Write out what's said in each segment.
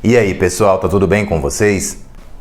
E aí, pessoal, tá tudo bem com vocês?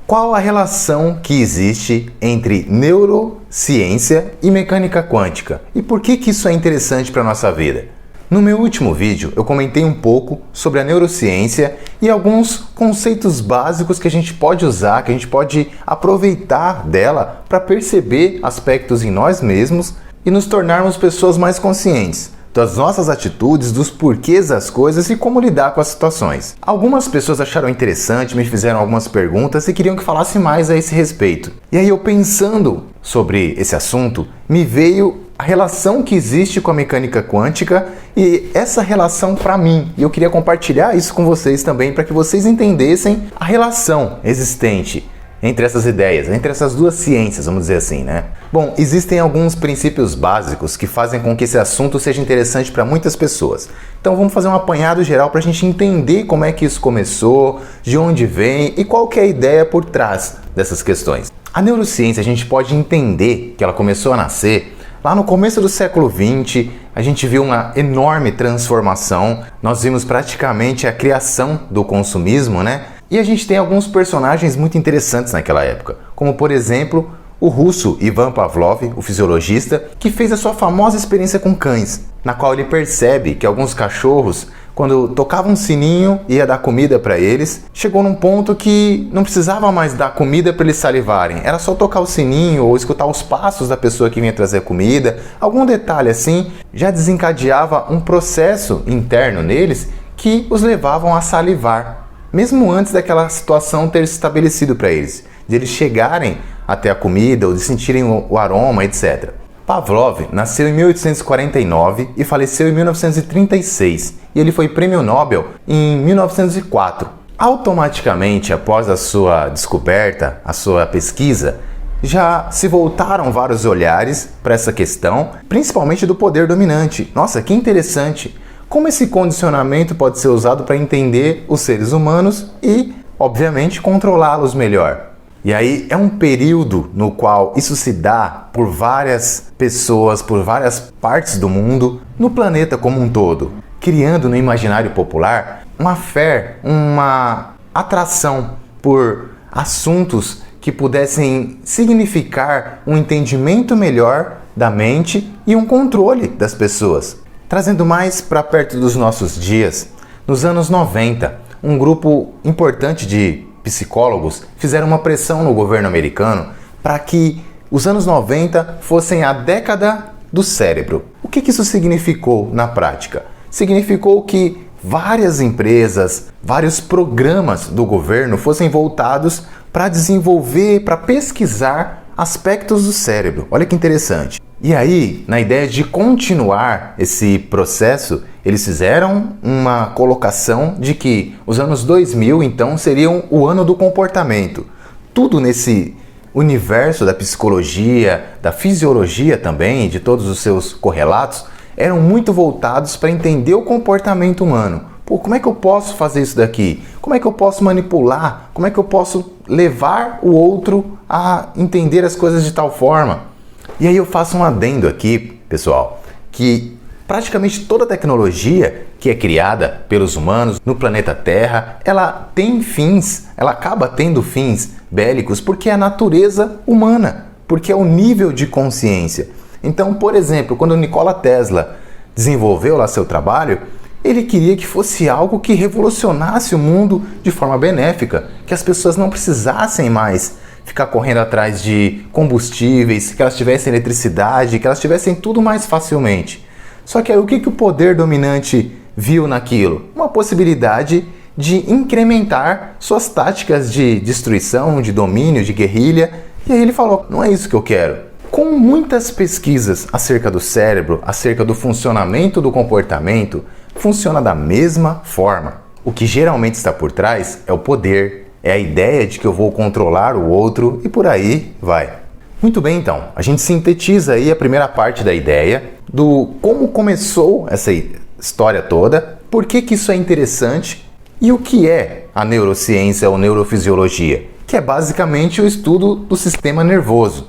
Qual a relação que existe entre neurociência e mecânica quântica? E por que isso é interessante para a nossa vida? No meu último vídeo, eu comentei um pouco sobre a neurociência e alguns conceitos básicos que a gente pode usar, que a gente pode aproveitar dela para perceber aspectos em nós mesmos e nos tornarmos pessoas mais conscientes das nossas atitudes, dos porquês das coisas e como lidar com as situações. Algumas pessoas acharam interessante, me fizeram algumas perguntas e queriam que falasse mais a esse respeito. E aí eu pensando sobre esse assunto, me veio a relação que existe com a mecânica quântica e essa relação para mim. E eu queria compartilhar isso com vocês também para que vocês entendessem a relação existente entre essas ideias, entre essas duas ciências, vamos dizer assim, né? Bom, existem alguns princípios básicos que fazem com que esse assunto seja interessante para muitas pessoas. Então vamos fazer um apanhado geral para a gente entender como é que isso começou, de onde vem e qual que é a ideia por trás dessas questões. A neurociência, a gente pode entender que ela começou a nascer lá no começo do século XX. A gente viu uma enorme transformação, nós vimos praticamente a criação do consumismo, né? E a gente tem alguns personagens muito interessantes naquela época, como por exemplo o russo Ivan Pavlov, o fisiologista, que fez a sua famosa experiência com cães, na qual ele percebe que alguns cachorros, quando tocavam um sininho e ia dar comida para eles, chegou num ponto que não precisava mais dar comida para eles salivarem, era só tocar o sininho ou escutar os passos da pessoa que vinha trazer comida, algum detalhe assim já desencadeava um processo interno neles que os levavam a salivar, mesmo antes daquela situação ter se estabelecido para eles, de eles chegarem até a comida ou de sentirem o aroma, etc. Pavlov nasceu em 1849 e faleceu em 1936, e ele foi prêmio Nobel em 1904. Automaticamente, após a sua descoberta, a sua pesquisa, já se voltaram vários olhares para essa questão, principalmente do poder dominante. Nossa, que interessante! Como esse condicionamento pode ser usado para entender os seres humanos e, obviamente, controlá-los melhor. E aí é um período no qual isso se dá por várias pessoas, por várias partes do mundo, no planeta como um todo, criando no imaginário popular uma fé, uma atração por assuntos que pudessem significar um entendimento melhor da mente e um controle das pessoas. Trazendo mais para perto dos nossos dias, nos anos 90, um grupo importante de psicólogos fizeram uma pressão no governo americano para que os anos 90 fossem a década do cérebro. O que isso significou na prática? Significou que várias empresas, vários programas do governo fossem voltados para desenvolver, para pesquisar aspectos do cérebro. Olha que interessante. E aí, na ideia de continuar esse processo, eles fizeram uma colocação de que os anos 2000, então, seriam o ano do comportamento. Tudo nesse universo da psicologia, da fisiologia também, de todos os seus correlatos, eram muito voltados para entender o comportamento humano. Pô, como é que eu posso fazer isso daqui? Como é que eu posso manipular? Como é que eu posso levar o outro a entender as coisas de tal forma? E aí eu faço um adendo aqui, pessoal, que praticamente toda a tecnologia que é criada pelos humanos no planeta Terra, ela tem fins, ela acaba tendo fins bélicos porque é a natureza humana, porque é o nível de consciência. Então, por exemplo, quando Nikola Tesla desenvolveu lá seu trabalho, ele queria que fosse algo que revolucionasse o mundo de forma benéfica, que as pessoas não precisassem mais ficar correndo atrás de combustíveis, que elas tivessem eletricidade, que elas tivessem tudo mais facilmente. Só que aí o que o poder dominante viu naquilo? Uma possibilidade de incrementar suas táticas de destruição, de domínio, de guerrilha. E aí ele falou, não é isso que eu quero. Com muitas pesquisas acerca do cérebro, acerca do funcionamento do comportamento, funciona da mesma forma. O que geralmente está por trás é o poder, é a ideia de que eu vou controlar o outro e por aí vai. Muito bem, então, a gente sintetiza aí a primeira parte da ideia do como começou essa história toda, por que isso é interessante e o que é a neurociência ou neurofisiologia, que é basicamente o estudo do sistema nervoso.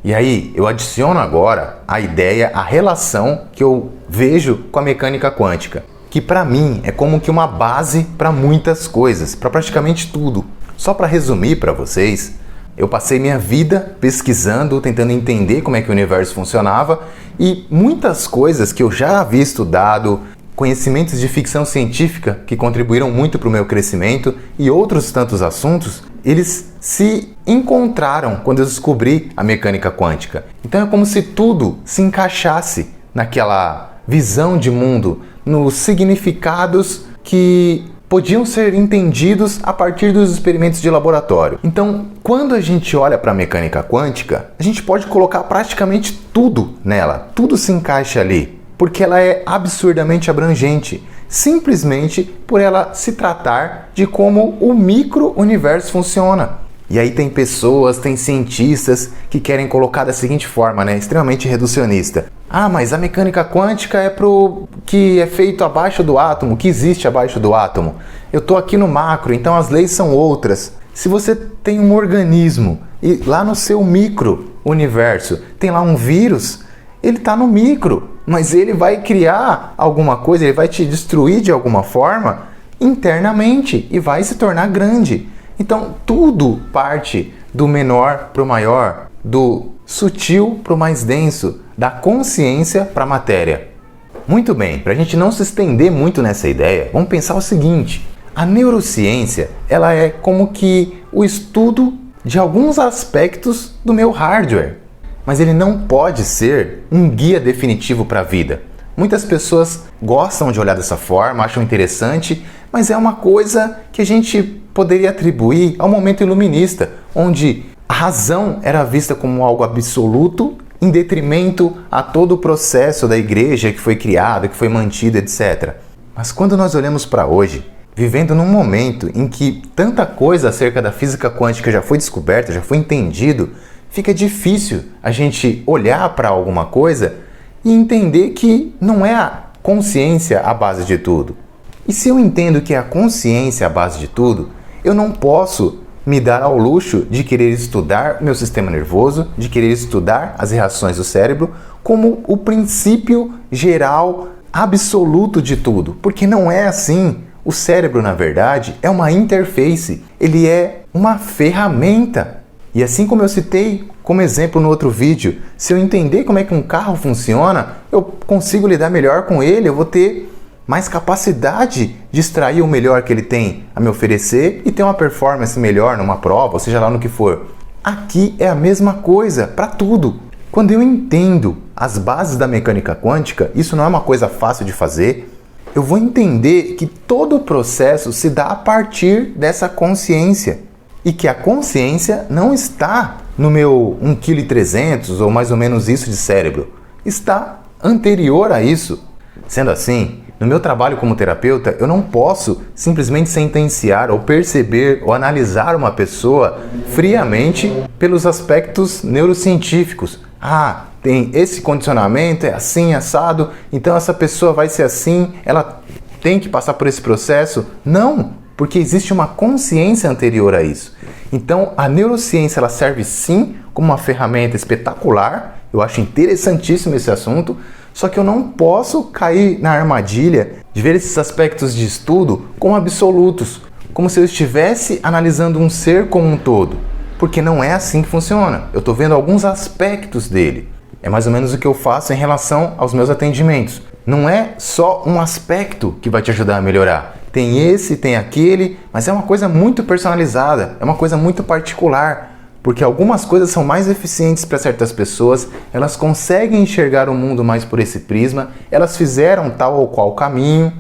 E aí eu adiciono agora a ideia, a relação que eu vejo com a mecânica quântica. que para mim é como que uma base para muitas coisas, para praticamente tudo. Só para resumir para vocês, eu passei minha vida pesquisando, tentando entender como é que o universo funcionava e muitas coisas que eu já havia estudado, conhecimentos de ficção científica que contribuíram muito para o meu crescimento e outros tantos assuntos, eles se encontraram quando eu descobri a mecânica quântica. Então é como se tudo se encaixasse naquela visão de mundo, nos significados que podiam ser entendidos a partir dos experimentos de laboratório. Então, quando a gente olha para a mecânica quântica, a gente pode colocar praticamente tudo nela, tudo se encaixa ali, porque ela é absurdamente abrangente, simplesmente por ela se tratar de como o micro-universo funciona. E aí tem pessoas, tem cientistas que querem colocar da seguinte forma, extremamente reducionista. Ah, mas a mecânica quântica é pro que é feito abaixo do átomo, que existe abaixo do átomo. Eu estou aqui no macro, então as leis são outras. Se você tem um organismo e lá no seu micro-universo tem lá um vírus, ele está no micro, mas ele vai criar alguma coisa, ele vai te destruir de alguma forma internamente e vai se tornar grande. Então, tudo parte do menor para o maior, do sutil para o mais denso, da consciência para a matéria. Muito bem, para a gente não se estender muito nessa ideia, vamos pensar o seguinte: a neurociência ela é como que o estudo de alguns aspectos do meu hardware, mas ele não pode ser um guia definitivo para a vida. Muitas pessoas gostam de olhar dessa forma, acham interessante, mas é uma coisa que a gente poderia atribuir ao momento iluminista, onde a razão era vista como algo absoluto em detrimento a todo o processo da igreja que foi criado, que foi mantido, etc. Mas quando nós olhamos para hoje, vivendo num momento em que tanta coisa acerca da física quântica já foi descoberta, já foi entendido, fica difícil a gente olhar para alguma coisa e entender que não é a consciência a base de tudo. E se eu entendo que é a consciência a base de tudo, eu não posso me dar ao luxo de querer estudar o meu sistema nervoso, de querer estudar as reações do cérebro como o princípio geral, absoluto de tudo. Porque não é assim. O cérebro, na verdade, é uma interface. Ele é uma ferramenta. E assim como eu citei como exemplo no outro vídeo, se eu entender como é que um carro funciona, eu consigo lidar melhor com ele, eu vou ter mais capacidade de extrair o melhor que ele tem a me oferecer e ter uma performance melhor numa prova, ou seja lá no que for. Aqui é a mesma coisa para tudo. Quando eu entendo as bases da mecânica quântica, isso não é uma coisa fácil de fazer, eu vou entender que todo o processo se dá a partir dessa consciência e que a consciência não está no meu 1,3 kg ou mais ou menos isso de cérebro, está anterior a isso. Sendo assim, no meu trabalho como terapeuta, eu não posso simplesmente sentenciar ou perceber ou analisar uma pessoa friamente pelos aspectos neurocientíficos. Ah, tem esse condicionamento, é assim, assado, então essa pessoa vai ser assim, ela tem que passar por esse processo. Não, porque existe uma consciência anterior a isso. Então, a neurociência ela serve sim como uma ferramenta espetacular, eu acho interessantíssimo esse assunto, só que eu não posso cair na armadilha de ver esses aspectos de estudo como absolutos, como se eu estivesse analisando um ser como um todo, porque não é assim que funciona. Eu estou vendo alguns aspectos dele. É mais ou menos o que eu faço em relação aos meus atendimentos. Não é só um aspecto que vai te ajudar a melhorar. Tem esse, tem aquele, mas é uma coisa muito personalizada, é uma coisa muito particular. Porque algumas coisas são mais eficientes para certas pessoas, elas conseguem enxergar o mundo mais por esse prisma, elas fizeram tal ou qual caminho.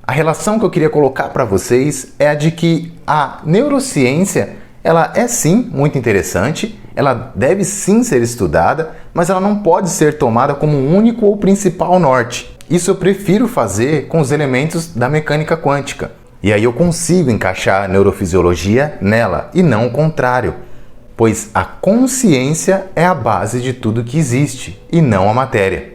A relação que eu queria colocar para vocês é a de que a neurociência, ela é sim muito interessante, ela deve sim ser estudada, mas ela não pode ser tomada como o único ou principal norte. Isso eu prefiro fazer com os elementos da mecânica quântica. E aí eu consigo encaixar a neurofisiologia nela, e não o contrário. Pois a consciência é a base de tudo que existe, e não a matéria.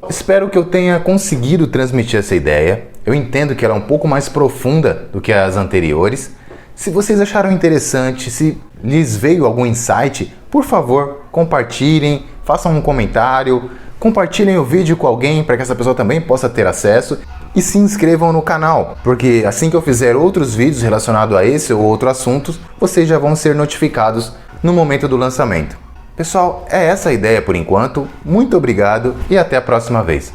Espero que eu tenha conseguido transmitir essa ideia. Eu entendo que ela é um pouco mais profunda do que as anteriores. Se vocês acharam interessante, se lhes veio algum insight, por favor, compartilhem, façam um comentário, compartilhem o vídeo com alguém para que essa pessoa também possa ter acesso. e se inscrevam no canal, porque assim que eu fizer outros vídeos relacionados a esse ou outro assunto, vocês já vão ser notificados no momento do lançamento. Pessoal, é essa a ideia por enquanto. Muito obrigado e até a próxima vez.